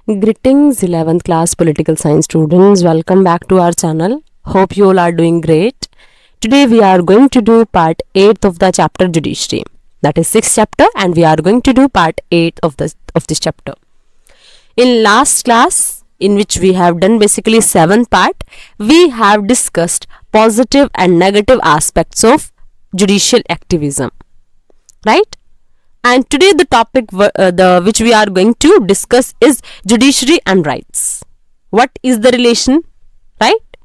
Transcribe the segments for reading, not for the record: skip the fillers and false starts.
Greetings 11th class political science students, welcome back to our channel. Hope you all are doing great. Today we are going to do part 8 of the chapter Judiciary. That is 6th chapter and we are going to do part 8 of this chapter. In last class, in which we have done basically 7th part, we have discussed positive and negative aspects of judicial activism. Right? And today the topic which we are going to discuss is judiciary and rights. What is the relation, right?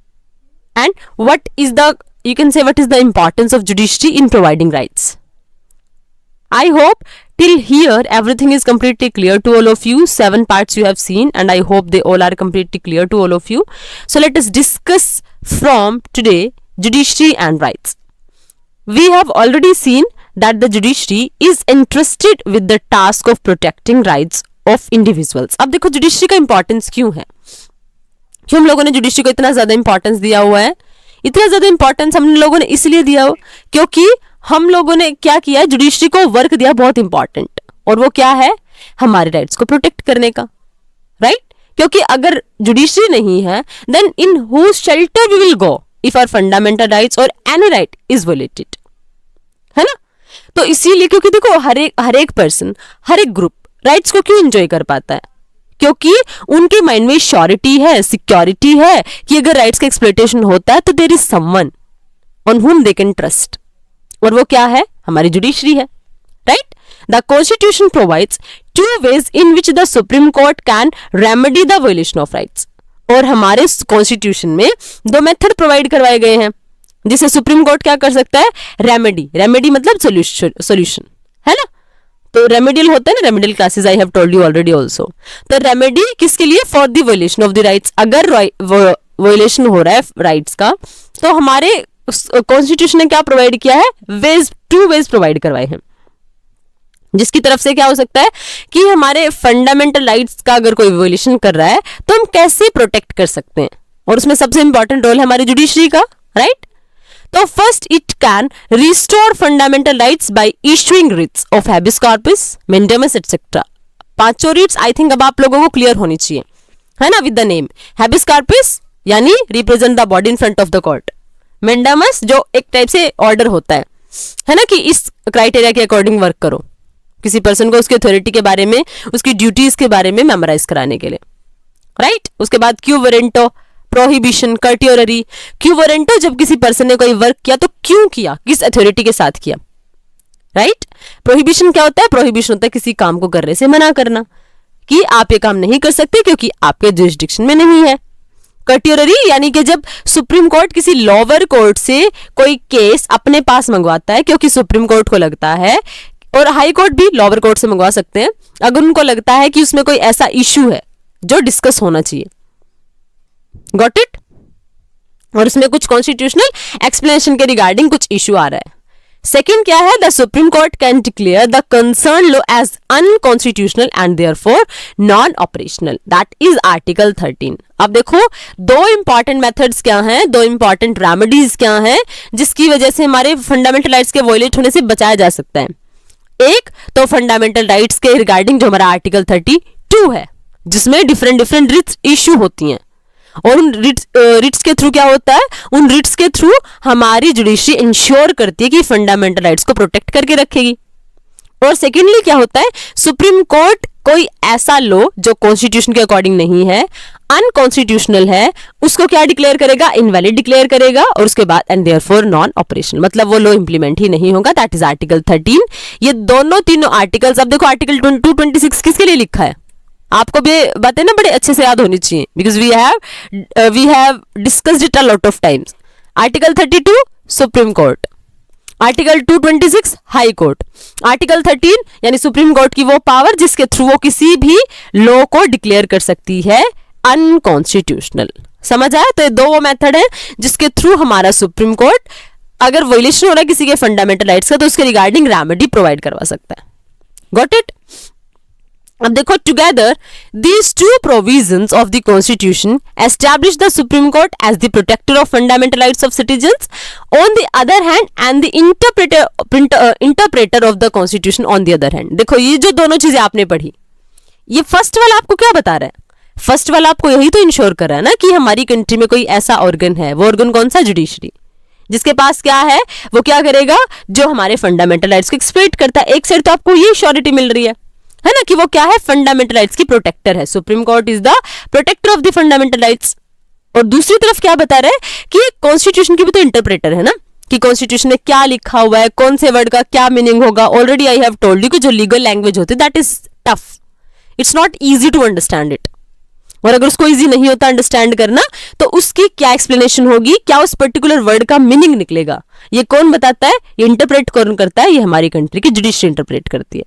And what is the importance of judiciary in providing rights? I hope till here everything is completely clear to all of you. 7 parts you have seen and I hope they all are completely clear to all of you. So let us discuss from today judiciary and rights. We have already seen that the judiciary is entrusted with the task of protecting rights of individuals. अब देखो judiciary का importance क्यों है, क्यों हम लोगों ने judiciary को इतना ज्यादा इंपॉर्टेंस दिया हुआ है? इतना ज्यादा इंपॉर्टेंस हम लोगों ने इसलिए दिया हो क्योंकि हम लोगों ने क्या किया है, जुडिशरी को वर्क दिया बहुत इंपॉर्टेंट, और वो क्या है, हमारे राइट्स को प्रोटेक्ट करने का, राइट? क्योंकि अगर जुडिशरी नहीं है then in whose shelter we will go if our fundamental rights or any right is violated, है ना? तो इसीलिए, क्योंकि देखो हर एक पर्सन, हर एक ग्रुप राइट्स को क्यों एंजॉय कर पाता है, क्योंकि उनके माइंड में श्योरिटी है, सिक्योरिटी है कि अगर राइट्स का एक्सप्लॉइटेशन होता है तो देयर इज समवन ऑन हुम दे कैन ट्रस्ट, और वो क्या है, हमारी जुडिशरी है, right? The constitution provides 2 ways in which the Supreme Court can remedy the violation of rights, और हमारे कॉन्स्टिट्यूशन में 2 मेथड प्रोवाइड करवाए गए हैं जिसे सुप्रीम कोर्ट क्या कर सकता है, रेमेडी मतलब सोल्यूशन, है ना? तो रेमेडियल होता है ना, remedial classes I have told you already also. तो रेमेडी किसके लिए, for the violation of the rights. अगर वायलेशन हो रहा है राइट्स का तो हमारे कॉन्स्टिट्यूशन ने क्या प्रोवाइड किया है, 2 ways प्रोवाइड करवाए हैं, जिसकी तरफ से क्या हो सकता है कि हमारे फंडामेंटल राइट्स का अगर कोई वायलेशन कर रहा है तो हम कैसे प्रोटेक्ट कर सकते हैं, और उसमें सबसे इंपॉर्टेंट रोल है हमारी जुडिशरी का, राइट? तो first it can restore fundamental rights by issuing writs of habeas corpus, mandamus etcetera. 5 writs I think अब आप लोगों को क्लियर होनी चाहिए, है ना? With the name habeas corpus यानी represent the body in front of the court, mandamus जो एक टाइप से ऑर्डर होता है ना, कि इस क्राइटेरिया के अकॉर्डिंग वर्क करो, किसी पर्सन को उसकी अथॉरिटी के बारे में, उसकी ड्यूटीज के बारे में मेमोराइज कराने के लिए, राइट? उसके बाद quo warranto, prohibition, certiorari. Quo warranto जब किसी पर्सन ने कोई वर्क किया तो क्यों किया, किस अथॉरिटी के साथ किया, राइट? प्रोहिबिशन क्या होता है, प्रोहिबिशन होता है किसी काम को करने से मना करना, कि आप ये काम नहीं कर सकते क्योंकि आपके जुरिस्डिक्शन में नहीं है. कर्टियोररी यानी कि जब सुप्रीम कोर्ट किसी लोअर कोर्ट से कोई केस अपने पास मंगवाता है, क्योंकि सुप्रीम कोर्ट को लगता है, और हाई कोर्ट भी लोअर कोर्ट से मंगवा सकते हैं अगर उनको लगता है कि उसमें कोई ऐसा इश्यू है जो डिस्कस होना चाहिए. Got it? और उसमें कुछ कॉन्स्टिट्यूशनल एक्सप्लेनेशन के रिगार्डिंग कुछ इश्यू आ रहा है. सेकंड क्या है, the supreme court can declare the concern law as unconstitutional and therefore non operational. That is article 13. अब देखो 2 इंपॉर्टेंट मेथड्स क्या हैं, 2 इंपॉर्टेंट रेमेडीज क्या हैं जिसकी वजह से हमारे फंडामेंटल राइट्स के वायलेट होने से बचाया जा सकता है. एक तो फंडामेंटल राइट्स के रिगार्डिंग जो हमारा आर्टिकल 32 है, जिसमें डिफरेंट रिट्स इश्यू होती हैं, और उन रिट्स के थ्रू क्या होता है, उन रिट्स के थ्रू हमारी जुडिशरी इंश्योर करती है कि फंडामेंटल राइट्स को प्रोटेक्ट करके रखेगी. और सेकेंडली क्या होता है, सुप्रीम कोर्ट कोई ऐसा लॉ जो कॉन्स्टिट्यूशन के अकॉर्डिंग नहीं है, अनकॉन्स्टिट्यूशनल है, उसको क्या डिक्लेयर करेगा, इनवैलिड डिक्लेयर करेगा, और उसके बाद एंड देयरफॉर नॉन ऑपरेशनल, मतलब वो लॉ इंप्लीमेंट ही नहीं होगा. That is article 13. ये तीनों आर्टिकल्स, अब देखो आर्टिकल 226 किसके लिए लिखा है, आपको भी बातें ना बड़े अच्छे से याद होनी चाहिए, because we have discussed it a lot of times. Article 32 supreme court, article 226 high court, article 13 यानी सुप्रीम कोर्ट की वो पावर जिसके थ्रू वो किसी भी लॉ को डिक्लेयर कर सकती है अनकॉन्स्टिट्यूशनल. समझ आया? तो ये 2 मेथड है जिसके थ्रू हमारा सुप्रीम कोर्ट अगर वायलेशन हो रहा है किसी के फंडामेंटल राइट्स का तो उसके रिगार्डिंग रेमेडी प्रोवाइड करवा सकता है. Got it? अब देखो, together these 2 provisions of the constitution establish the supreme court as the protector of fundamental rights of citizens on the other hand and the interpreter of the constitution on the other hand. देखो ये जो दोनों चीजें आपने पढ़ी, ये first वाला आपको क्या बता रहा है, फर्स्ट वाला आपको यही तो इंश्योर कर रहा है ना कि हमारी कंट्री में कोई ऐसा ऑर्गन है, वो ऑर्गन कौन सा, जुडिशरी, जिसके पास क्या है, वो क्या करेगा, जो हमारे फंडामेंटल राइट्स को एक्सप्लोइट करता है। एक साइड तो आपको ये श्योरिटी मिल रही है ना, कि वो क्या है, फंडामेंटल राइट्स की प्रोटेक्टर है, supreme court is the protector of the fundamental rights. और दूसरी तरफ क्या बता रहे हैं कि कॉन्स्टिट्यूशन की भी तो इंटरप्रेटर है ना, कि कॉन्स्टिट्यूशन में क्या लिखा हुआ है, कौन से वर्ड का क्या मीनिंग होगा। Already I have told you कि जो लीगल लैंग्वेज होती है that is tough, it's not easy to understand it. और अगर उसको इजी नहीं होता अंडरस्टैंड करना, तो उसकी क्या एक्सप्लेनेशन होगी, क्या उस पर्टिकुलर वर्ड का मीनिंग निकलेगा, ये कौन बताता है, ये इंटरप्रेट कौन करता है, ये हमारी कंट्री की जुडिशरी इंटरप्रेट करती है,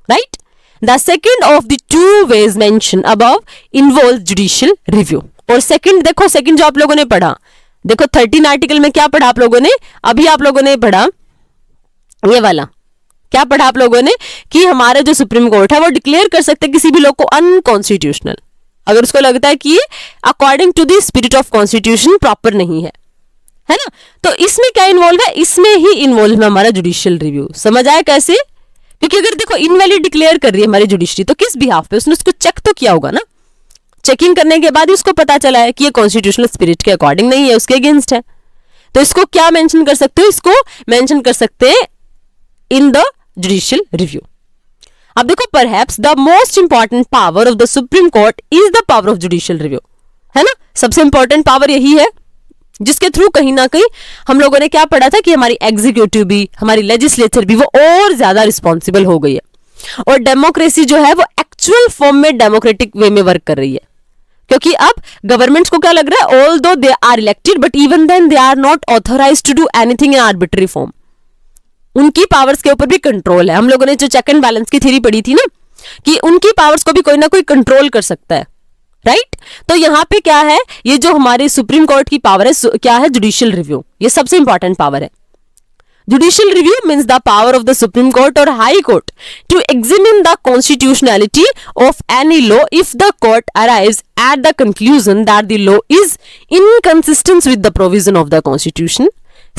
right. The second of the two ways mention above involve judicial review. और सेकंड देखो, सेकंड जो आप लोगों ने पढ़ा, देखो 13 आर्टिकल में क्या पढ़ा आप लोगों ने, अभी आप लोगों ने पढ़ा ये वाला, क्या पढ़ा आप लोगों ने, कि हमारा जो सुप्रीम कोर्ट है वो डिक्लेयर कर सकते किसी भी लॉ को अनकॉन्स्टिट्यूशनल अगर उसको लगता है कि according to the spirit of constitution proper नहीं है ना। तो इसमें क्या इन्वॉल्व है, इसमें ही इन्वॉल्व है हमारा जुडिशियल रिव्यू। समझ आया कैसे, क्योंकि अगर देखो इनवैलिड डिक्लेयर कर रही है हमारी जुडिशरी, तो किस बिहाफ पे, उसने उसको चेक तो किया होगा ना, चेकिंग करने के बाद ही उसको पता चला है कि ये कॉन्स्टिट्यूशनल स्पिरिट के अकॉर्डिंग नहीं है, उसके अगेंस्ट है। तो इसको क्या मेंशन कर सकते हो, इसको मेंशन कर सकते हैं इन द जुडिशियल रिव्यू। अब देखो, perhaps the most important power of the supreme court is the power of judicial review, है ना। सबसे इंपॉर्टेंट पावर यही है जिसके थ्रू कहीं ना कहीं हम लोगों ने क्या पढ़ा था कि हमारी एग्जीक्यूटिव भी, हमारी लेजिस्लेचर भी, वो और ज्यादा रिस्पॉन्सिबल हो गई है और डेमोक्रेसी जो है वो एक्चुअल फॉर्म में डेमोक्रेटिक वे में वर्क कर रही है। क्योंकि अब गवर्नमेंट्स को क्या लग रहा है, although they are elected but even then they are not authorised to do anything in arbitrary form. उनकी पावर्स के ऊपर भी कंट्रोल है। हम लोगों ने जो चेक एंड बैलेंस की थ्योरी पढ़ी थी ना, कि उनकी पावर्स को भी कोई ना कोई कंट्रोल कर सकता है, राइट। तो यहाँ पे क्या है, ये जो हमारे सुप्रीम कोर्ट की पावर है, क्या है, जुडिशियल रिव्यू, ये सबसे इंपॉर्टेंट पावर है। Judicial review means the power of the Supreme Court or High Court to examine the constitutionality of any law if the court arrives at the conclusion that the law is inconsistent with the provision of the Constitution.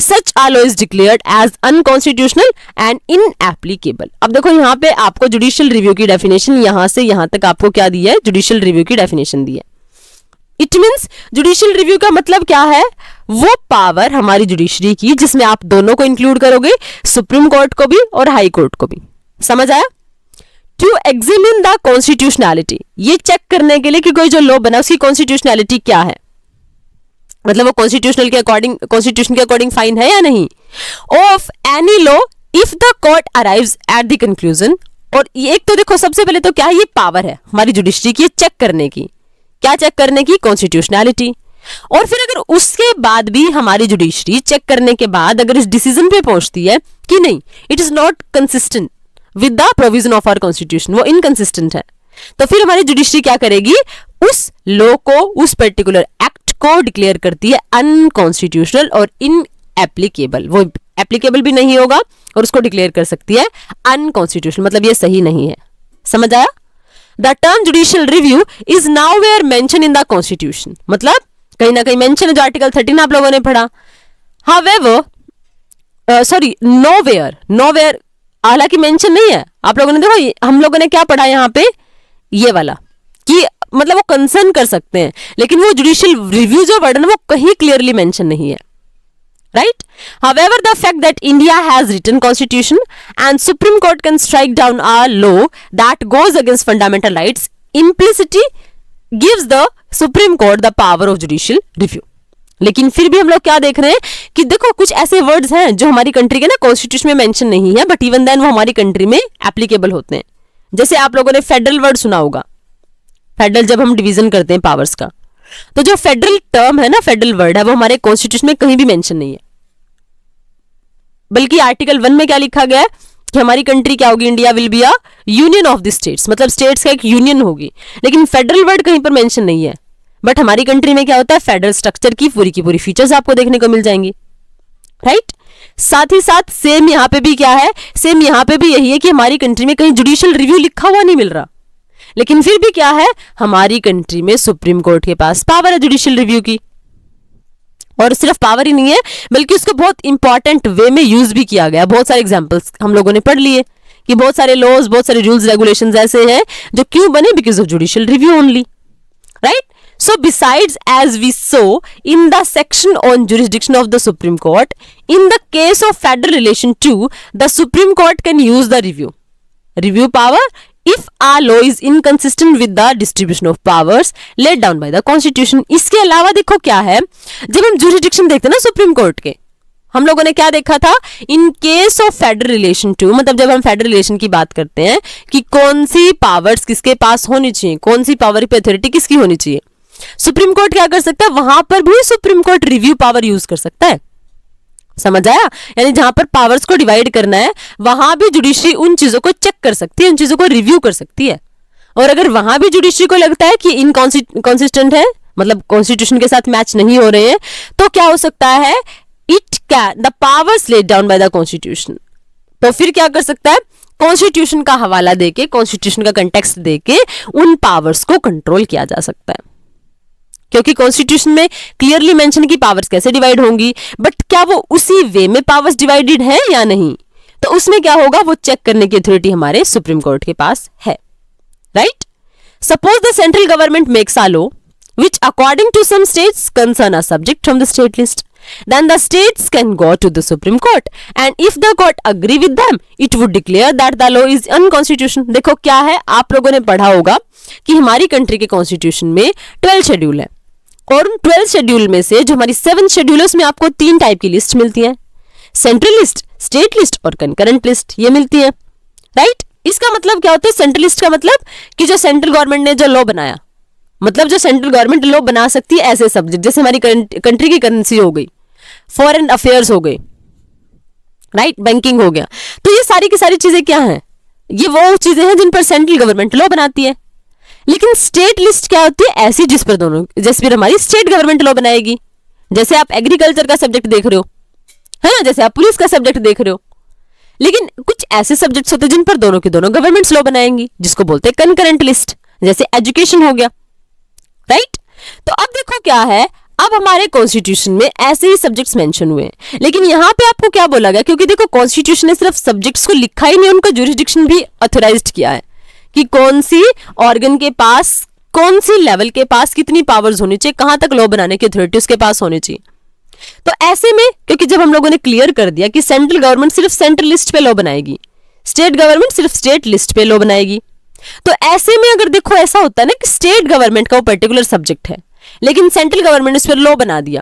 Such a law is declared as unconstitutional and inapplicable. अब देखो यहाँ पे आपको judicial review की definition यहाँ से यहाँ तक आपको क्या दी है, जुडिशियल रिव्यू की डेफिनेशन दी है। इट मीन्स जुडिशियल रिव्यू का मतलब क्या है, वो पावर हमारी जुडिशरी की जिसमें आप दोनों को इंक्लूड करोगे, सुप्रीम कोर्ट को भी और हाई कोर्ट को भी। समझ आया। टू एग्जामिन द कॉन्स्टिट्यूशनैलिटी, ये चेक करने के लिए कि कोई जो लॉ बना उसकी कॉन्स्टिट्यूशनैलिटी क्या है, मतलब वो कॉन्स्टिट्यूशन के अकॉर्डिंग फाइन है या नहीं, of any law if the court arrives at the conclusion. और एक तो देखो सबसे पहले तो क्या है, ये पावर है हमारी जुडिशरी की चेक करने की, क्या चेक करने की, कॉन्स्टिट्यूशनैलिटी। और फिर अगर उसके बाद भी हमारी जुडिशरी चेक करने के बाद अगर इस डिसीजन पे पहुंचती है कि नहीं, it is not consistent with the provision of our constitution, वो इनकंसिस्टेंट है, तो फिर हमारी जुडिशरी क्या करेगी, उस लॉ को, उस पर्टिकुलर एक्ट को डिक्लेयर करती है अनकॉन्स्टिट्यूशनल और इनएप्लीकेबल। वो एप्लीकेबल भी नहीं होगा और उसको डिक्लेयर कर सकती है अनकॉन्स्टिट्यूशनल, मतलब ये सही नहीं है। समझ आया। The term judicial review is nowhere mention in the constitution, मतलब कहीं ना कहीं मेंशन है, जो आर्टिकल 13 आप लोगों ने पढ़ा। हाउएवर सॉरी नोवेयर हालांकि मेंशन नहीं है। आप लोगों ने देखो, हम लोगों ने क्या पढ़ा यहाँ पे, ये वाला, कि मतलब वो कंसर्न कर सकते हैं, लेकिन वो जुडिशियल रिव्यू जो वर्ड है वो कहीं क्लियरली मेंशन नहीं है, right? However, the fact that India has written constitution and Supreme Court can strike down a law that goes against fundamental rights implicitly gives the Supreme Court the power of judicial review. लेकिन फिर भी हम लोग क्या देख रहे हैं कि देखो कुछ ऐसे वर्ड्स हैं जो हमारी कंट्री के ना कॉन्स्टिट्यूशन में मेंशन नहीं है, बट इवन देन वो हमारी कंट्री में एप्लीकेबल होते हैं। जैसे आप लोगों ने फेडरल वर्ड सुना होगा, फेडरल जब हम डिवीजन करते हैं पावर्स का, तो जो फेडरल टर्म है ना, फेडरल वर्ड है, वो हमारे कॉन्स्टिट्यूशन में कहीं भी मेंशन नहीं है। बल्कि आर्टिकल 1 में क्या लिखा गया है कि हमारी कंट्री क्या होगी, India will be a union of the states, मतलब स्टेट्स का एक यूनियन होगी, लेकिन फेडरल वर्ड कहीं पर मेंशन नहीं है। बट हमारी कंट्री में क्या होता है, फेडरल स्ट्रक्चर की पूरी फीचर्स आपको देखने को मिल जाएंगी, राइट। साथ ही साथ सेम यहाँ पे भी क्या है, सेम यहाँ पे भी यही है कि हमारी कंट्री में कहीं जुडिशियल रिव्यू लिखा हुआ नहीं मिल रहा, लेकिन फिर भी क्या है, हमारी कंट्री में सुप्रीम कोर्ट के पास पावर है जुडिशियल रिव्यू की। और सिर्फ पावर ही नहीं है, बल्कि उसको बहुत इंपॉर्टेंट वे में यूज भी किया गया। बहुत सारे एग्जांपल्स हम लोगों ने पढ़ लिए कि बहुत सारे लॉज, बहुत सारे रूल्स रेगुलेशंस ऐसे हैं जो क्यों बने, because of judicial review only. right? So besides, as we saw in the section on jurisdiction of the Supreme Court, in the case of federal relation too, the Supreme Court can use the review power if our law is inconsistent with the distribution of powers laid down by the Constitution. इसके अलावा देखो क्या है, जब हम jurisdiction देखते हैं ना सुप्रीम कोर्ट के, हम लोगों ने क्या देखा था, in case of federal relation to, मतलब जब हम फेडरल रिलेशन की बात करते हैं कि कौन सी पावर्स किसके पास होनी चाहिए, कौन सी पावर पे अथॉरिटी किसकी होनी चाहिए, सुप्रीम कोर्ट क्या कर सकता है, वहां पर भी supreme court review power use कर सकता है। समझ आया? यानी जहां पर पावर्स को डिवाइड करना है वहां भी जुडिशरी उन चीजों को चेक कर सकती है, उन चीजों को रिव्यू कर सकती है। और अगर वहां भी जुडिशरी को लगता है कि इनकॉन्सिस्टेंट है, मतलब कॉन्स्टिट्यूशन के साथ मैच नहीं हो रहे हैं, तो क्या हो सकता है, it can the powers laid down by the constitution, तो फिर क्या कर सकता है, कॉन्स्टिट्यूशन का हवाला देके, कॉन्स्टिट्यूशन का कंटेक्स्ट देके उन पावर्स को कंट्रोल किया जा सकता है। क्योंकि कॉन्स्टिट्यूशन में क्लियरली मेंशन की पावर्स कैसे डिवाइड होंगी, बट क्या वो उसी वे में पावर्स डिवाइडेड है या नहीं, तो उसमें क्या होगा, वो चेक करने की अथॉरिटी हमारे सुप्रीम कोर्ट के पास है, right? Suppose the central government makes a law which according to some states concern a subject from the state list, then the states can go to the Supreme Court and if the court agree with them it would declare that the law is unconstitutional। देखो क्या है, आप लोगों ने पढ़ा होगा कि हमारी कंट्री के कॉन्स्टिट्यूशन में 12 शेड्यूल है और उन 12 शेड्यूल में से जो हमारी 7 शेड्यूल है उसमें आपको 3 टाइप की लिस्ट मिलती है, सेंट्रल लिस्ट, स्टेट लिस्ट और कंकरेंट लिस्ट, ये मिलती है, राइट? इसका मतलब क्या होता है, सेंट्रल लिस्ट का मतलब कि जो सेंट्रल गवर्नमेंट ने जो लॉ बनाया, मतलब जो सेंट्रल गवर्नमेंट लॉ बना सकती है ऐसे सब्जेक्ट, जैसे हमारी कंट्री की करेंसी हो गई, फॉरेन अफेयर्स हो गई, राइट, बैंकिंग हो गया, तो ये सारी की सारी चीजें क्या हैं, ये वो चीजें हैं जिन पर सेंट्रल गवर्नमेंट लॉ बनाती है। लेकिन स्टेट लिस्ट क्या होती है, ऐसी जिस पर दोनों, जैसे फिर हमारी स्टेट गवर्नमेंट लॉ बनाएगी, जैसे आप एग्रीकल्चर का सब्जेक्ट देख रहे हो, है ना, जैसे आप पुलिस का सब्जेक्ट देख रहे हो। लेकिन कुछ ऐसे सब्जेक्ट्स होते हैं जिन पर दोनों की दोनों गवर्नमेंट्स लॉ बनाएंगी, जिसको बोलते हैं कंकरेंट लिस्ट, जैसे एजुकेशन हो गया, राइट? तो अब देखो क्या है, अब हमारे कॉन्स्टिट्यूशन में ऐसे ही सब्जेक्ट्स मेंशन हुए हैं, लेकिन यहां पे आपको क्या बोला गया, क्योंकि देखो कॉन्स्टिट्यूशन ने सिर्फ सब्जेक्ट्स को लिखा ही नहीं, उनका जुरिस्डिक्शन भी ऑथराइज्ड किया है कि कौन सी ऑर्गन के पास, कौन सी लेवल के पास कितनी पावर्स होनी चाहिए, कहां तक लॉ बनाने की अथॉरिटी उसके पास होनी चाहिए। तो ऐसे में, क्योंकि जब हम लोगों ने क्लियर कर दिया कि सेंट्रल गवर्नमेंट सिर्फ सेंट्रल लिस्ट पे लॉ बनाएगी, स्टेट गवर्नमेंट सिर्फ स्टेट लिस्ट पे लॉ बनाएगी, तो ऐसे में अगर देखो ऐसा होता है ना कि स्टेट गवर्नमेंट का वो पर्टिकुलर सब्जेक्ट है लेकिन सेंट्रल गवर्नमेंट इस पर लॉ बना दिया,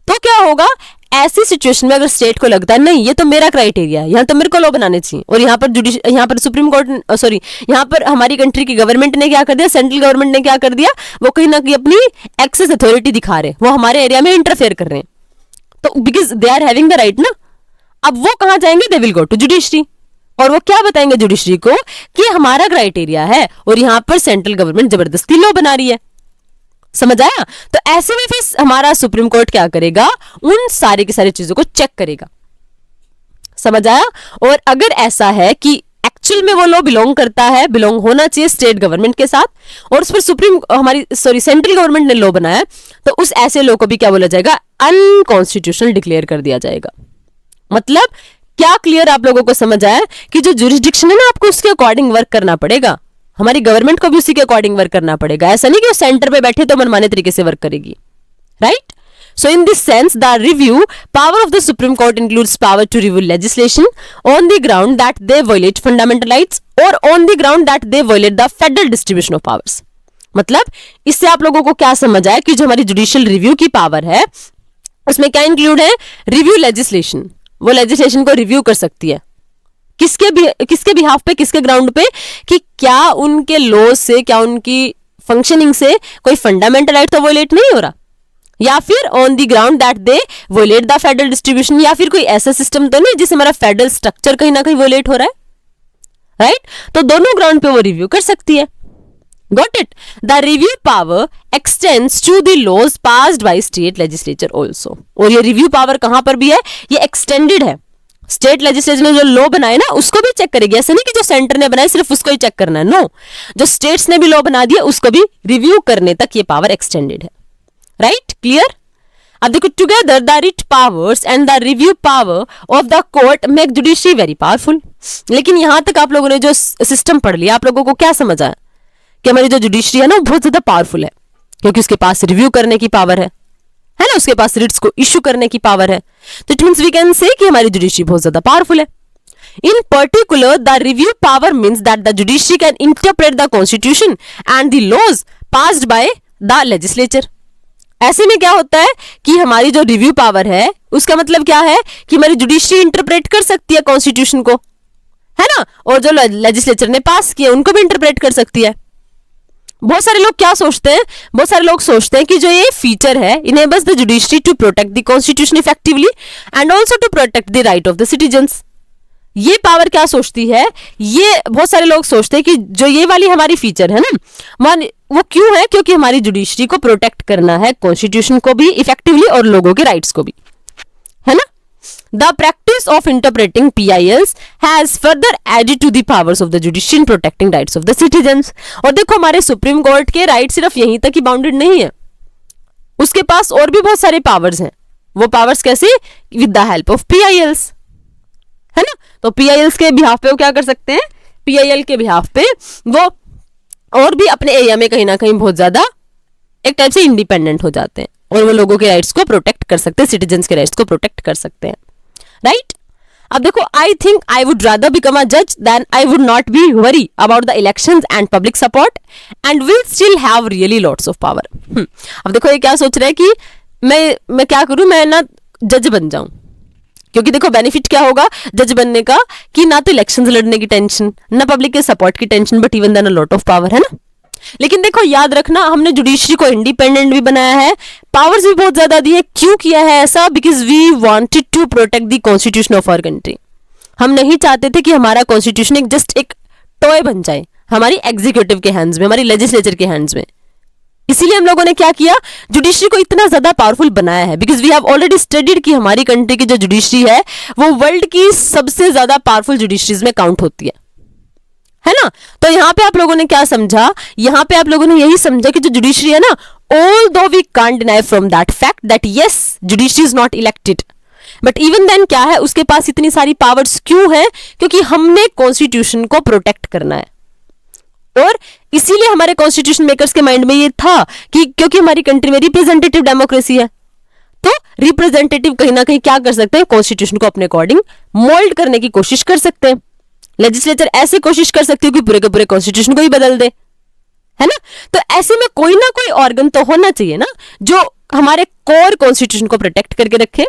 तो क्या होगा, ऐसी सिचुएशन में अगर स्टेट को लगता है नहीं ये तो मेरा क्राइटेरिया है, यहाँ तो मेरे को लॉ बनाने चाहिए, और यहाँ पर सुप्रीम कोर्ट, सॉरी, यहाँ पर हमारी कंट्री की गवर्नमेंट ने क्या कर दिया, सेंट्रल गवर्नमेंट ने क्या कर दिया, वो कहीं ना कहीं अपनी एक्सेस अथॉरिटी दिखा रहे, वो हमारे एरिया में इंटरफेयर कर रहे हैं, तो because they are having the right ना, अब वो कहां जाएंगे, they will go to judiciary, और वो क्या बताएंगे जुडिशरी को कि हमारा क्राइटेरिया है और यहां पर सेंट्रल गवर्नमेंट जबरदस्ती लॉ बना रही है। समझ आया? तो ऐसे में फिर हमारा सुप्रीम कोर्ट क्या करेगा, उन सारी की सारी चीजों को चेक करेगा। समझ आया? और अगर ऐसा है कि एक्चुअल में वो लॉ बिलोंग होना चाहिए स्टेट गवर्नमेंट के साथ, और उस पर सेंट्रल गवर्नमेंट ने लॉ बनाया, तो उस ऐसे लॉ को भी क्या बोला जाएगा, अनकॉन्स्टिट्यूशनल डिक्लेयर कर दिया जाएगा। मतलब क्या क्लियर आप लोगों को समझ आया कि जो जुरिस्डिक्शन है ना, आपको उसके अकॉर्डिंग वर्क करना पड़ेगा, हमारी गवर्नमेंट को भी उसी के अकॉर्डिंग वर्क करना पड़ेगा। ऐसा नहीं कि वो सेंटर पे बैठे तो मनमाने तरीके से वर्क करेगी, right? So in this sense, the review power of the Supreme Court includes power to review legislation on the ground that they violate fundamental rights or on the ground that they violate the federal distribution of powers। मतलब इससे आप लोगों को क्या समझ आया कि जो हमारी जुडिशियल रिव्यू की पावर है उसमें क्या इंक्लूड है, रिव्यू लेजिस्लेशन, वो लेजिस्लेशन को रिव्यू कर सकती है, किसके बिहाफ पे, किसके ग्राउंड पे, कि क्या उनके लॉ से, क्या उनकी फंक्शनिंग से कोई फंडामेंटल राइट तो वोलेट नहीं हो रहा, या फिर on the ground that they violate the federal distribution, या फिर कोई ऐसा सिस्टम तो नहीं जिससे हमारा फेडरल स्ट्रक्चर कहीं ना कहीं वोलेट हो रहा है, राइट? तो दोनों ग्राउंड पे वो रिव्यू कर सकती है। Got it? The review power extends to the laws passed by state legislature also। और ये रिव्यू पावर कहां पर भी है, ये एक्सटेंडेड है, स्टेट लेजिस्लेचर ने जो लॉ बनाए ना उसको भी चेक करेगी। ऐसा नहीं कि जो सेंटर ने बनाए सिर्फ उसको ही चेक करना है, नो, जो स्टेट्स ने भी लॉ बना दिया उसको भी रिव्यू करने तक ये पावर एक्सटेंडेड है, राइट? क्लियर? अब देखो, together the writ powers and the review power of the court make judiciary very powerful. लेकिन यहां तक आप लोगों ने जो सिस्टम पढ़ लिया, आप लोगों को क्या समझ आया कि हमारी जो जुडिशरी है ना बहुत ज्यादा पावरफुल है, क्योंकि उसके पास रिव्यू करने की पावर है ना, उसके पास रिट्स को इश्यू करने की पावर है। तो it means we can say कि हमारी जुडिशरी बहुत ज्यादा पावरफुल है। In particular, the review power means that the judiciary can interpret the constitution and the laws passed by the legislature. ऐसे में क्या होता है कि हमारी जो रिव्यू पावर है उसका मतलब क्या है कि हमारी जुडिशरी इंटरप्रेट कर सकती है कॉन्स्टिट्यूशन को, है ना, और जो लेजिस्लेचर ने पास किया उनको भी इंटरप्रेट कर सकती है। बहुत सारे लोग क्या सोचते हैं, बहुत सारे लोग सोचते हैं कि जो ये फीचर है enables the judiciary to protect the constitution effectively and also to protect the right of the citizens. ये पावर क्या सोचती है, ये बहुत सारे लोग सोचते हैं कि जो ये वाली हमारी फीचर है ना, वो क्यों है, क्योंकि हमारी जुडिशरी को प्रोटेक्ट करना है, कॉन्स्टिट्यूशन को भी इफेक्टिवली और लोगों के राइट्स को भी, है ना। The practice of interpreting PILs has further added to the powers of the judiciary in protecting rights of the citizens. और देखो हमारे सुप्रीम कोर्ट के राइट सिर्फ यहीं तक ही बाउंडेड नहीं है, उसके पास और भी बहुत सारे पावर्स हैं। वो पावर्स कैसे, with the help of PILs, है ना। तो PILs के बिहाफ पे वो क्या कर सकते हैं, PIL के बिहाफ पे वो और भी अपने एरिया में कहीं ना कहीं बहुत ज्यादा एक टाइप से इंडिपेंडेंट हो जाते हैं और वो लोगों के राइट्स को प्रोटेक्ट कर सकते हैं, सिटीजन्स के राइट्स को प्रोटेक्ट कर सकते हैं, राइट। अब देखो, I think I would rather become a जज then I would not be worry about the elections and public support and will still have really lots of power. अब देखो ये क्या सोच रहे हैं कि मैं क्या करूं, मैं ना जज बन जाऊं, क्योंकि देखो बेनिफिट क्या होगा जज बनने का कि ना तो इलेक्शंस लड़ने की टेंशन, ना पब्लिक के सपोर्ट की tension, but even then a lot of power, है ना। लेकिन देखो याद रखना, हमने जुडिशरी को इंडिपेंडेंट भी बनाया है, पावर्स भी बहुत ज्यादा दी है। क्यों किया है ऐसा, because we wanted to protect the constitution of our country. हम नहीं चाहते थे कि हमारा कॉन्स्टिट्यूशन एक जस्ट एक टॉय बन जाए हमारी एग्जीक्यूटिव के हैंड्स में, हमारी लेजिस्लेचर के हैंड्स में। इसीलिए हम लोगों ने क्या किया, जुडिशरी को इतना ज्यादा पावरफुल बनाया है, because we have already studied कि हमारी कंट्री की जो जुडिशरी है वो वर्ल्ड की सबसे ज्यादा पावरफुल जुडिशरीज में काउंट होती है ना। तो यहाँ पे आप लोगों ने क्या समझा, यहाँ पे आप लोगों ने यही समझा कि जो जुडिशरी है ना, although we can't deny from that fact that yes judiciary is not elected, but even then क्या है, उसके पास इतनी सारी पावर्स क्यों है, क्योंकि हमने कॉन्स्टिट्यूशन को प्रोटेक्ट करना है। और इसीलिए हमारे कॉन्स्टिट्यूशन मेकर्स के माइंड में ये था कि क्योंकि हमारी कंट्री में रिप्रेजेंटेटिव डेमोक्रेसी है, तो रिप्रेजेंटेटिव कहीं ना कहीं क्या कर सकते हैं, कॉन्स्टिट्यूशन को अपने अकॉर्डिंग मोल्ड करने की कोशिश कर सकते हैं। लेजिस्लेचर ऐसे कोशिश कर सकती है कि पूरे के पूरे कॉन्स्टिट्यूशन को ही बदल दे, है ना। तो ऐसे में कोई ना कोई ऑर्गन तो होना चाहिए ना जो हमारे कोर कॉन्स्टिट्यूशन को प्रोटेक्ट करके रखे,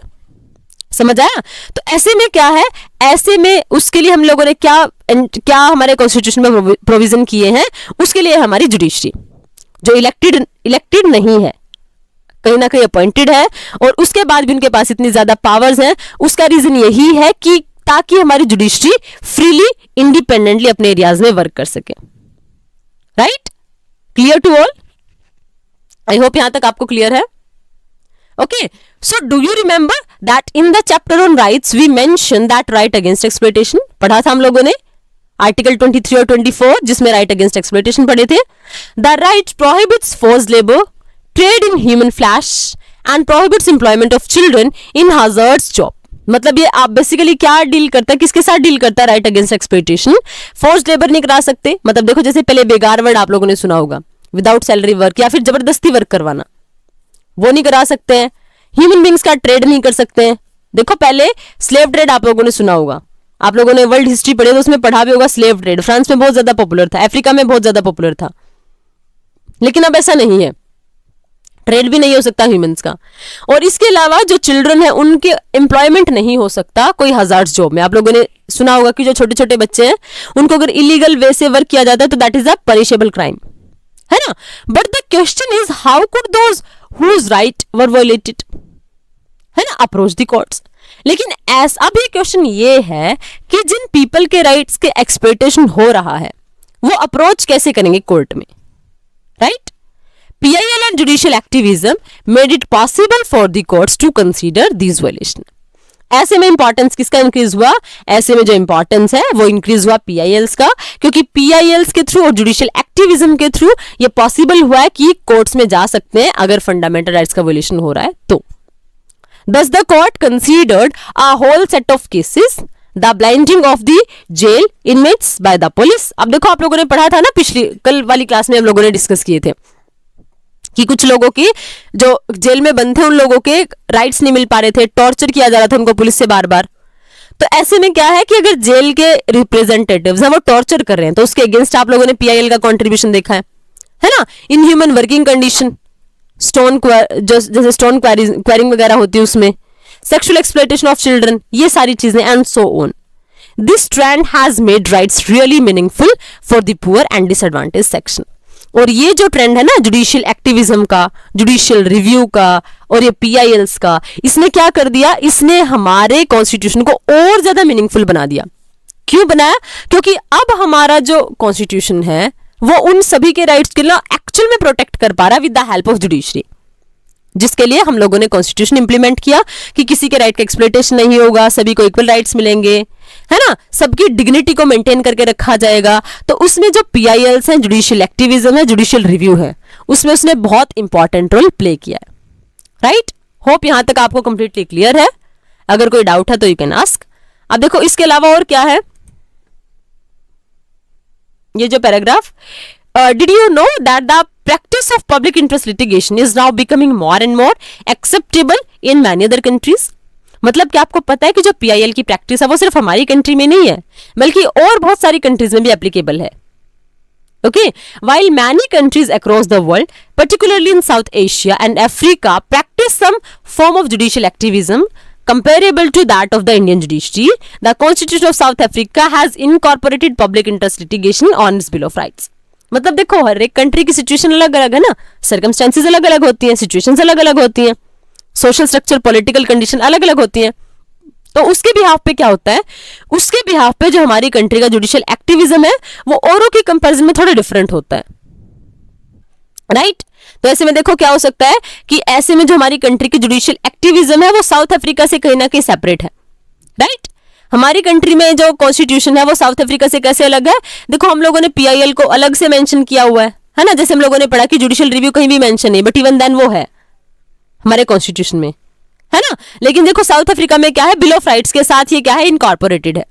समझ आया। तो ऐसे में क्या है, ऐसे में उसके लिए हम लोगों ने क्या हमारे कॉन्स्टिट्यूशन में प्रोविजन किए हैं, उसके लिए हमारी जुडिशरी जो इलेक्टेड नहीं है, कहीं ना कहीं अपॉइंटेड है, और उसके बाद भी उनके पास इतनी ज्यादा पावर्स हैं। उसका रीजन यही है कि ताकि हमारी जुडिशरी फ्रीली इंडिपेंडेंटली अपने एरियाज में वर्क कर सके, right. Clear to all, I hope यहां तक आपको क्लियर है। Okay, so do you remember that in the chapter on rights we mentioned that right against exploitation? पढ़ा था हम लोगों ने आर्टिकल 23 और 24 जिसमें right against exploitation पढ़े थे। The right prohibits forced labor, trade in human flesh and prohibits employment of children in hazardous job. मतलब ये आप बेसिकली क्या डील करता है, किसके साथ डील करता है right against exploitation. Forced labour नहीं करा सकते, मतलब देखो जैसे पहले बेगार वर्ड आप लोगों ने सुना होगा, विदाउट सैलरी वर्क या फिर जबरदस्ती वर्क करवाना, वो नहीं करा सकते हैं। ह्यूमन बींग्स का ट्रेड नहीं कर सकते हैं। देखो पहले स्लेव ट्रेड आप लोगों ने सुना होगा, आप लोगों ने वर्ल्ड हिस्ट्री पढ़ी तो उसमें पढ़ा भी होगा। स्लेव ट्रेड फ्रांस में बहुत ज्यादा पॉपुलर था, अफ्रीका में बहुत ज्यादा पॉपुलर था, लेकिन अब ऐसा नहीं है, ट्रेड भी नहीं हो सकता ह्यूमंस का। और इसके अलावा जो चिल्ड्रन है उनके एम्प्लॉयमेंट नहीं हो सकता कोई हजार्ड जॉब में। आप लोगों ने सुना होगा कि जो छोटे छोटे बच्चे हैं उनको अगर इलीगल वे से वर्क किया जाता है तो that is a punishable crime, है ना। But the question is how could those whose right were violated, है ना, अप्रोच द कोर्ट्स। लेकिन अब ये क्वेश्चन ये है कि जिन पीपल के राइट्स के एक्सप्लॉइटेशन हो रहा है वो अप्रोच कैसे करेंगे कोर्ट में, right. PIL and judicial activism made it possible for the courts to consider these violations. ऐसे में इंपॉर्टेंस किसका इंक्रीज हुआ, ऐसे में जो इंपॉर्टेंस है वो इंक्रीज हुआ PILs का, क्योंकि PILs के थ्रू और जुडिशियल एक्टिविज्म के थ्रू ये पॉसिबल हुआ है कि कोर्ट्स में जा सकते हैं अगर फंडामेंटल राइट्स का वायलेशन हो रहा है तो। Thus the court considered a whole set of cases, the blinding of the jail inmates by the police. अब देखो आप लोगों ने पढ़ा था ना, पिछली कल वाली क्लास में हम लोगों ने डिस्कस किए थे कि कुछ लोगों की जो जेल में बंद थे उन लोगों के राइट्स नहीं मिल पा रहे थे, टॉर्चर किया जा रहा था उनको पुलिस से बार बार। तो ऐसे में क्या है कि अगर जेल के रिप्रेजेंटेटिव्स हैं वो टॉर्चर कर रहे हैं तो उसके अगेंस्ट आप लोगों ने पीआईएल का कंट्रीब्यूशन देखा है ना। इनह्यूमन वर्किंग कंडीशन, जैसे स्टोन क्वेरिंग वगैरह होती है उसमें, सेक्सुअल एक्सप्लॉयटेशन ऑफ चिल्ड्रन, ये सारी चीजें and so on. This trend has made rights really meaningful for the poor and disadvantage section. और ये जो ट्रेंड है ना जुडिशियल एक्टिविज्म का, जुडिशियल रिव्यू का और ये पीआईएल्स का, इसने क्या कर दिया, इसने हमारे कॉन्स्टिट्यूशन को और ज्यादा मीनिंगफुल बना दिया। क्यों बनाया? क्योंकि अब हमारा जो कॉन्स्टिट्यूशन है वो उन सभी के राइट्स के लिए एक्चुअल में प्रोटेक्ट कर पा रहा है with the help of judiciary, जिसके लिए हम लोगों ने कॉन्स्टिट्यूशन इंप्लीमेंट किया कि किसी के राइट का एक्सप्लॉयटेशन नहीं होगा, सभी को इक्वल राइट्स मिलेंगे, है ना, सबकी डिग्निटी को मेंटेन करके रखा जाएगा। तो उसमें जो पीआईएल्स हैं, जुडिशियल एक्टिविज्म है, जुडिशियल रिव्यू है, उसमें उसने बहुत इंपॉर्टेंट रोल प्ले किया है। राइट, होप यहां तक आपको कंप्लीटली क्लियर है। अगर कोई डाउट है तो यू कैन आस्क। अब देखो इसके अलावा और क्या है, ये जो paragraph, did you know that the practice of public interest litigation is now becoming more and more acceptable in many other countries? मतलब कि आपको पता है कि जो पीआईएल की प्रैक्टिस है वो सिर्फ हमारी कंट्री में नहीं है बल्कि और बहुत सारी कंट्रीज में भी एप्लीकेबल है। Okay, while many countries across the world, particularly in South Asia and Africa, practice some form of judicial activism comparable to that of the Indian judiciary, the Constitution of South Africa has incorporated public interest litigation on its Bill of Rights. मतलब देखो हर एक country की situation अलग अलग है ना, circumstances अलग अलग होती हैं, सिचुएशंस अलग अलग होती हैं, सोशल स्ट्रक्चर, पॉलिटिकल कंडीशन अलग अलग होती हैं। तो उसके बिहाफ पे क्या होता है, उसके बिहाफ पे जो हमारी कंट्री का जुडिशियल एक्टिविज्म है वो औरों के कंपैरिजन में थोड़ा डिफरेंट होता है। राइट, तो ऐसे में देखो क्या हो सकता है कि ऐसे में जो हमारी कंट्री की जुडिशियल एक्टिविज्म है वो साउथ अफ्रीका से कहीं ना कहीं सेपरेट है। राइट, हमारी कंट्री में जो कॉन्स्टिट्यूशन है वो साउथ अफ्रीका से कैसे अलग है, देखो हम लोगों ने पीआईएल को अलग से मेंशन किया हुआ है ना, जैसे हम लोगों ने पढ़ा कि जुडिशियल रिव्यू कहीं भी मेंशन नहीं, बट इवन देन वो है हमारे कॉन्स्टिट्यूशन में, है ना। लेकिन देखो साउथ अफ्रीका में क्या है, बिल ऑफ राइट्स के साथ ये क्या है, इनकॉर्पोरेटेड है।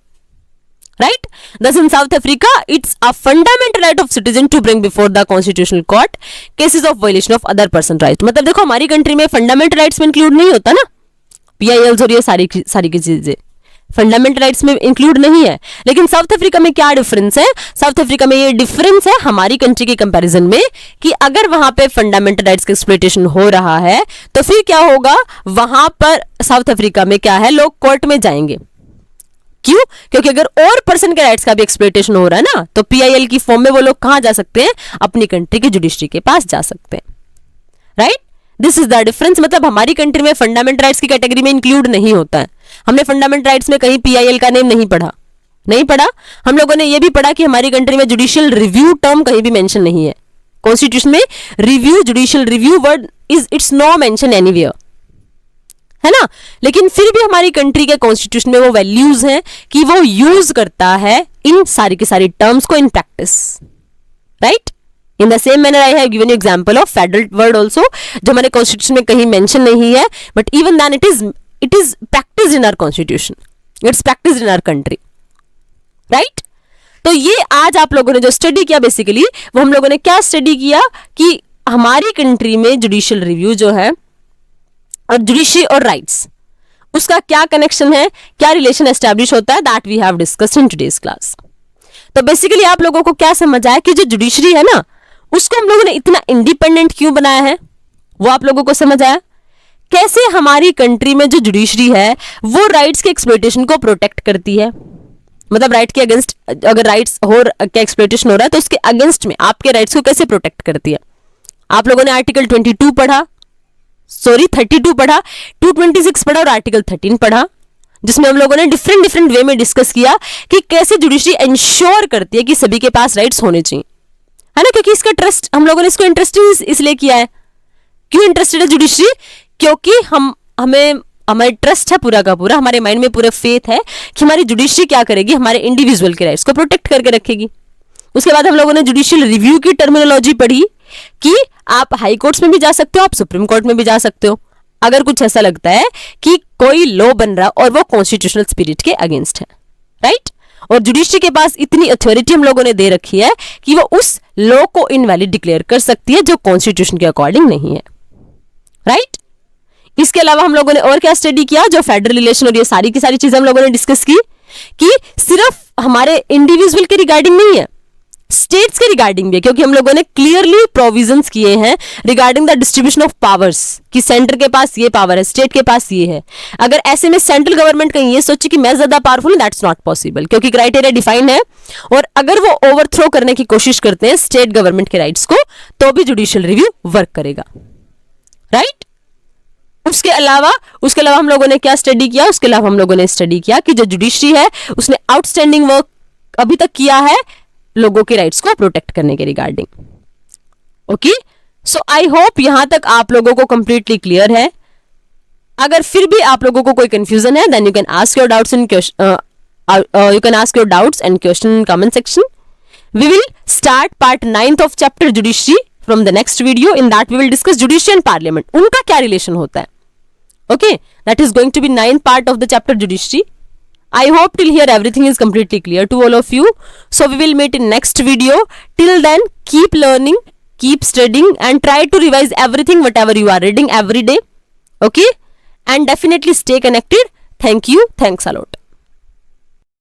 Right, thus in South Africa it's a fundamental right of citizen to bring before the constitutional court cases of violation of other person rights। मतलब देखो हमारी कंट्री में फंडामेंटल राइट्स में इंक्लूड नहीं होता ना पीआईएल्स और ये सारी की चीजें फंडामेंटल राइट्स में इंक्लूड नहीं है। लेकिन साउथ अफ्रीका में क्या डिफरेंस है, साउथ अफ्रीका में ये डिफरेंस है हमारी कंट्री के कंपैरिजन में कि अगर वहां पे फंडामेंटल राइट्स का एक्सप्लॉयटेशन हो रहा है तो फिर क्या होगा, वहां पर साउथ अफ्रीका में क्या है, लोग कोर्ट में जाएंगे। क्यों? क्योंकि अगर और पर्सन के राइट्स का भी एक्सप्लॉयटेशन हो रहा है ना तो पीआईएल की फॉर्म में वो लोग कहां जा सकते हैं, अपनी कंट्री की जुडिशरी के पास जा सकते हैं। Right, this is the difference. मतलब हमारी कंट्री में फंडामेंटल राइट्स की कैटेगरी में इंक्लूड नहीं होता है। हमने फंडामेंटल राइट्स में कहीं पीआईएल का नेम नहीं पढ़ा। हम लोगों ने यह भी पढ़ा कि हमारी कंट्री में जुडिशियल रिव्यू टर्म कहीं भी मेंशन नहीं है। कॉन्स्टिट्यूशन में review, judicial review word is it's no mention anywhere, है ना। लेकिन फिर भी हमारी कंट्री के कॉन्स्टिट्यूशन में वो वैल्यूज हैं कि वो यूज करता है इन सारी की सारी टर्म्स को in practice. Right, in the same manner I have given you example of federal word also, जो हमारे कॉन्स्टिट्यूशन में कहीं मेंशन नहीं है, but even then it is practised in our constitution, it's practised in our country. Right, तो ये आज आप लोगों ने जो स्टडी किया बेसिकली वो हम लोगों ने क्या स्टडी किया कि हमारी कंट्री में जुडिशियल रिव्यू जो है और जुडिशरी और राइट्स उसका क्या कनेक्शन है, क्या रिलेशन एस्टैब्लिश होता है, that we have discussed in today's class. तो बेसिकली आप लोगों को क्या समझ आया कि जो जुडिशरी है ना उसको हम लोगों ने इतना इंडिपेंडेंट क्यों बनाया है, वो आप लोगों को समझ आया। कैसे हमारी कंट्री में जो जुडिशरी है वो राइट्स के एक्सप्लॉयटेशन को प्रोटेक्ट करती है, मतलब राइट के अगेंस्ट अगर राइट्स हो का एक्सप्लॉयटेशन हो रहा है तो उसके अगेंस्ट में आपके राइट्स को कैसे प्रोटेक्ट करती है। आप लोगों ने आर्टिकल 32 पढ़ा, सॉरी 32 पढ़ा, 226 पढ़ा और आर्टिकल 13 पढ़ा, जिसमें हम लोगों ने डिफरेंट वे में डिस्कस किया कि कैसे जुडिशरी इंश्योर करती है कि सभी के पास राइट्स होने चाहिए, है ना। क्योंकि इसका ट्रस्ट हम लोगों ने इसको इंटरेस्टिंग इसलिए किया है। क्यों इंटरेस्टेड है जुडिशरी, क्योंकि हमें ट्रस्ट है पूरा का पूरा, हमारे माइंड में पूरा फेथ है कि हमारी जुडिशरी क्या करेगी, हमारे इंडिविजुअल के राइट्स को प्रोटेक्ट करके रखेगी। उसके बाद हम लोगों ने जुडिशियल रिव्यू की टर्मिनोलॉजी पढ़ी कि आप हाई कोर्ट्स में भी जा सकते हो, आप सुप्रीम कोर्ट में भी जा सकते हो अगर कुछ ऐसा लगता है कि कोई लॉ बन रहा और वो कॉन्स्टिट्यूशनल स्पिरिट के अगेंस्ट है। राइट, और जुडिशरी के पास इतनी अथॉरिटी हम लोगों ने दे रखी है कि वो उस लॉ को इनवैलिड डिक्लेयर कर सकती है जो कॉन्स्टिट्यूशन के अकॉर्डिंग नहीं है, राइट? इसके अलावा हम लोगों ने और क्या स्टडी किया, जो फेडरल रिलेशन और ये सारी की सारी चीजें हम लोगों ने डिस्कस की कि सिर्फ हमारे इंडिविजुअल के रिगार्डिंग नहीं है, स्टेट्स के रिगार्डिंग भी है, क्योंकि हम लोगों ने क्लियरली प्रोविजंस किए हैं regarding the distribution of powers कि सेंटर के पास ये पावर है, स्टेट के पास ये है। अगर ऐसे में सेंट्रल गवर्नमेंट कहीं ये सोचे कि मैं ज्यादा पावरफुल हूं, दैट्स नॉट पॉसिबल, क्योंकि क्राइटेरिया डिफाइन है। और अगर वो ओवरथ्रो करने की कोशिश करते हैं स्टेट गवर्नमेंट के राइट्स को, तो भी जुडिशियल रिव्यू वर्क करेगा, राइट? उसके अलावा हम लोगों ने क्या स्टडी किया, उसके अलावा हम लोगों ने स्टडी किया कि जो जुडिशरी है उसने आउटस्टैंडिंग वर्क अभी तक किया है लोगों के राइट्स को प्रोटेक्ट करने के रिगार्डिंग। ओके, सो आई होप यहां तक आप लोगों को कंप्लीटली क्लियर है। अगर फिर भी आप लोगों को कोई कंफ्यूजन है, then you can ask your doubts in question in comment section. We will start part 9th of chapter judiciary from the next video. In that we will discuss judiciary and parliament. उनका क्या relation होता है? Okay, that is going to be 9th part of the chapter judiciary. I hope till here everything is completely clear to all of you. So we will meet in next video. Till then, keep learning, keep studying, and try to revise everything whatever you are reading every day. Okay, and definitely stay connected. Thank you. Thanks a lot.